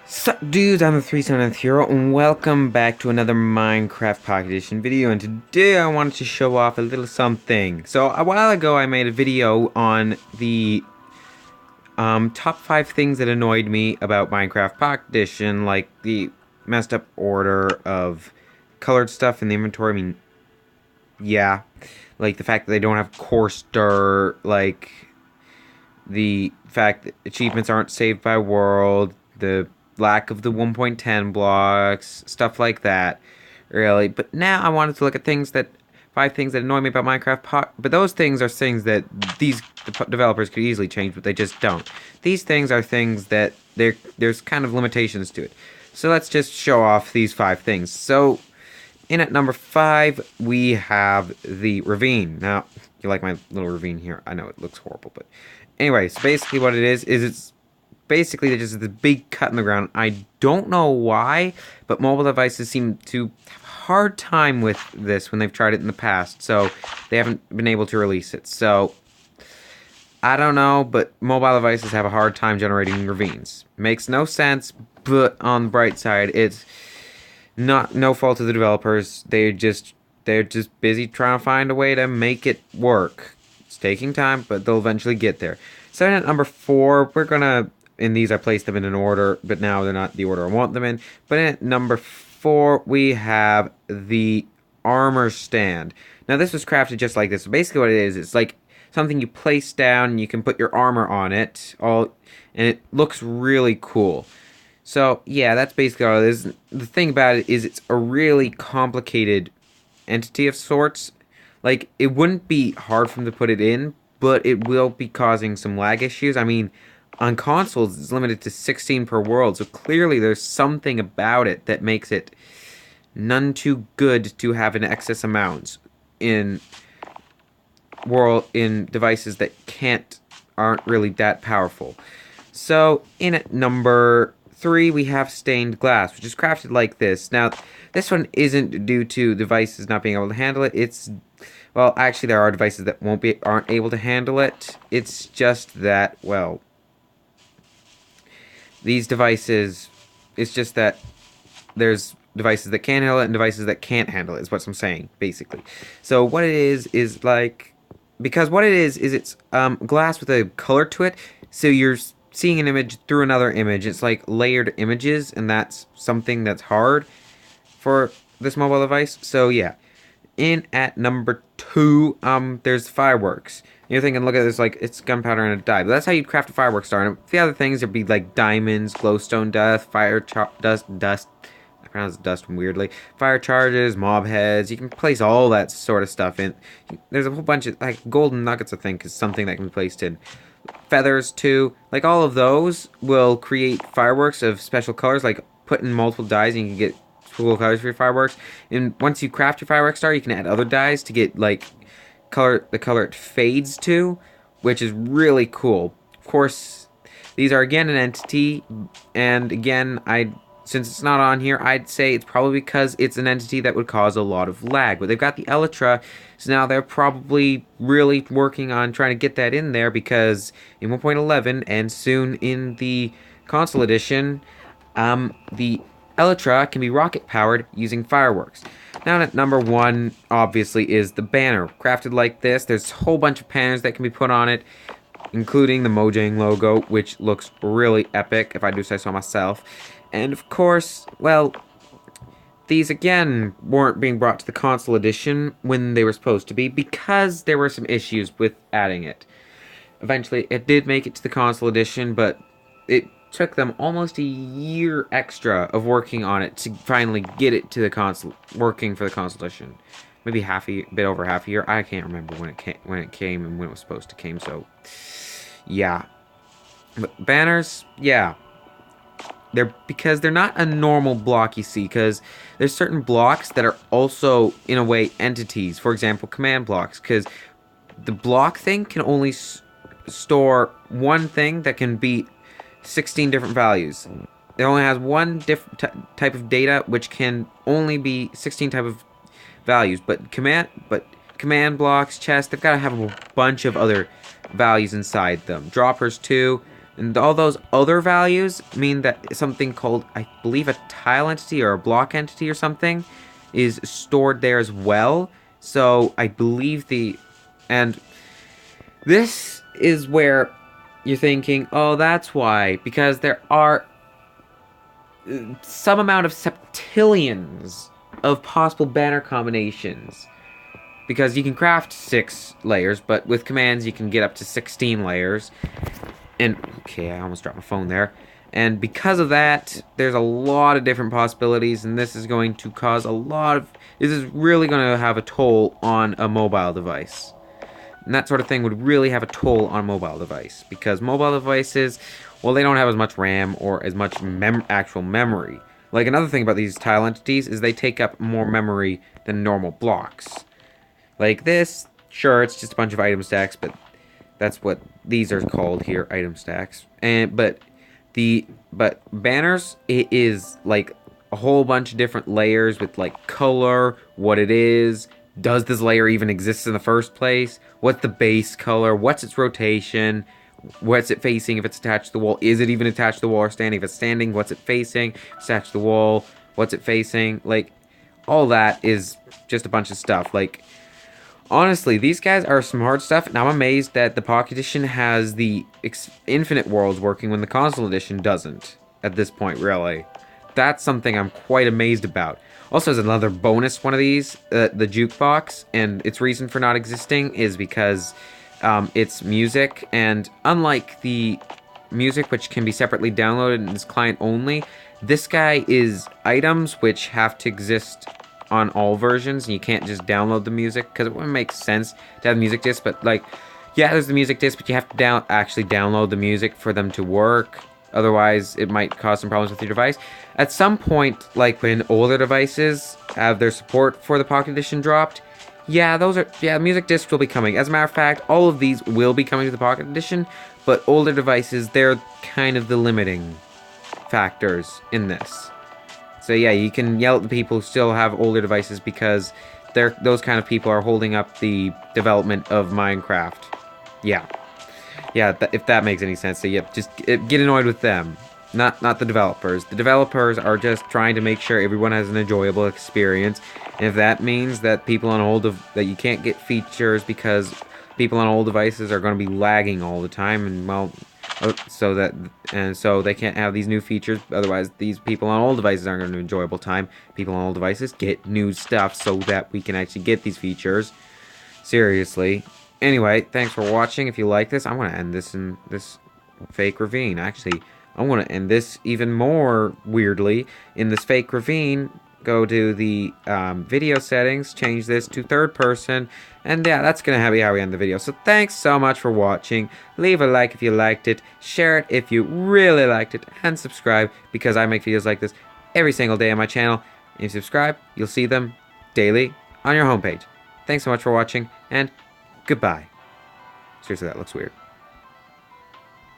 Sup dudes, I'm the 379th Hero, and welcome back to another Minecraft Pocket Edition video, and today I wanted to show off a little something. So, a while ago I made a video on the top 5 things that annoyed me about Minecraft Pocket Edition, like the messed up order of colored stuff in the inventory. I mean, yeah, like the fact that they don't have coarse dirt, like the fact that achievements aren't saved by world, the lack of the 1.10 blocks, stuff like that, really. But now I wanted to look at five things that annoy me about Minecraft. But those things are things that these developers could easily change, but they just don't. These things are things that there's kind of limitations to it. So let's just show off these 5 things. So in at number 5, we have the ravine. Now, you like my little ravine here? I know it looks horrible, but anyway, so basically what it is it's basically just the big cut in the ground. I don't know why, but mobile devices seem to have a hard time with this when they've tried it in the past, so they haven't been able to release it. So I don't know, but mobile devices have a hard time generating ravines. Makes no sense, but on the bright side, it's no fault of the developers. They're just busy trying to find a way to make it work. It's taking time, but they'll eventually get there. So at number 4, we're gonna in these I placed them in an order, but now they're not the order I want them in. But at number 4, we have the armor stand. Now this was crafted just like this. So basically what it is, it's like something you place down and you can put your armor on it, and it looks really cool. So yeah, that's basically all it is. The thing about it is it's a really complicated entity of sorts. Like, it wouldn't be hard for them to put it in, but it will be causing some lag issues. I mean, on consoles, it's limited to 16 per world, so clearly there's something about it that makes it none too good to have an excess amount in devices that aren't really that powerful. So in at number 3, we have stained glass, which is crafted like this. Now, this one isn't due to devices not being able to handle it. Well, actually, there are devices that aren't able to handle it. It's just that, well, these devices, it's just that there's devices that can handle it and devices that can't handle it, is what I'm saying, basically. So what it is like, because what it is it's glass with a color to it, so you're seeing an image through another image. It's like layered images, and that's something that's hard for this mobile device. So yeah. In at number 2, there's fireworks. You're thinking, look at this, like, it's gunpowder and a dye. But that's how you'd craft a fireworks star. And the other things would be like diamonds, glowstone dust, dust. I pronounce dust weirdly. Fire charges, mob heads. You can place all that sort of stuff in. There's a whole bunch of, like, golden nuggets, I think, is something that can be placed in. Feathers, too. Like, all of those will create fireworks of special colors. Like, put in multiple dyes and you can get cool colors for your fireworks. And once you craft your fireworks star, you can add other dyes to get like the color it fades to, which is really cool. Of course, these are again an entity, and again, since it's not on here, I'd say it's probably because it's an entity that would cause a lot of lag. But they've got the Elytra, so now they're probably really working on trying to get that in there, because in 1.11 and soon in the console edition, the Elytra can be rocket powered using fireworks. Now at number 1, obviously, is the banner. Crafted like this, there's a whole bunch of banners that can be put on it, including the Mojang logo, which looks really epic, if I do say so myself. And of course, well, these again weren't being brought to the console edition when they were supposed to be, because there were some issues with adding it. Eventually, it did make it to the console edition, but it took them almost a year extra of working on it to finally get it to the console, working for the console edition. Maybe bit over half a year. I can't remember when it came and when it was supposed to came. So, yeah. But banners, yeah, because they're not a normal block, you see, because there's certain blocks that are also in a way entities. For example, command blocks, because the block thing can only store one thing that can be 16 different values. It only has one different type of data, which can only be 16 type of values. But command blocks, chests, they've got to have a bunch of other values inside them. Droppers too. And all those other values mean that something called, I believe, a tile entity or a block entity or something is stored there as well. So I believe and this is where you're thinking, oh, that's why, because there are some amount of septillions of possible banner combinations. Because you can craft 6 layers, but with commands you can get up to 16 layers. And, okay, I almost dropped my phone there. And because of that, there's a lot of different possibilities, and this is going to cause a lot of... This is really going to have a toll on a mobile device. And that sort of thing would really have a toll on a mobile device. Because mobile devices, well, they don't have as much RAM or as much actual memory. Like, another thing about these tile entities is they take up more memory than normal blocks. Like this, sure, it's just a bunch of item stacks, but that's what these are called here, item stacks. But banners, it is like a whole bunch of different layers with like color, what it is, does this layer even exist in the first place, what's the base color, what's its rotation, what's it facing if it's attached to the wall, is it even attached to the wall or standing, if it's standing, what's it facing, if it's attached to the wall, what's it facing, like all that is just a bunch of stuff. Like, honestly, these guys are some hard stuff, and I'm amazed that the Pocket Edition has the Infinite Worlds working when the Console Edition doesn't, at this point, really. That's something I'm quite amazed about. Also, as another bonus one of these, the Jukebox, and its reason for not existing is because it's music, and unlike the music, which can be separately downloaded and is client only, this guy is items which have to exist on all versions, and you can't just download the music, because it wouldn't make sense to have music disc, but like, yeah, there's the music disc, but you have to actually download the music for them to work, otherwise it might cause some problems with your device. At some point, like when older devices have their support for the Pocket Edition dropped, music discs will be coming. As a matter of fact, all of these will be coming to the Pocket Edition, but older devices, they're kind of the limiting factors in this. So yeah, you can yell at the people who still have older devices because those kind of people are holding up the development of Minecraft. Yeah. Yeah, if that makes any sense. So yeah, just get annoyed with them, not the developers. The developers are just trying to make sure everyone has an enjoyable experience. And if that means that people on that you can't get features because people on old devices are going to be lagging all the time, and well, so they can't have these new features, otherwise these people on old devices aren't going to have an enjoyable time. People on old devices get new stuff so that we can actually get these features. Seriously. Anyway, thanks for watching. If you like this, I'm going to end this in this fake ravine. Actually, I'm going to end this even more weirdly in this fake ravine. Go to the video settings, change this to third person, and yeah, that's gonna be how we end the video. So thanks so much for watching. Leave a like if you liked it, share it if you really liked it, and subscribe, because I make videos like this every single day on my channel. If you subscribe, you'll see them daily on your homepage. Thanks so much for watching, and goodbye. Seriously, that looks weird.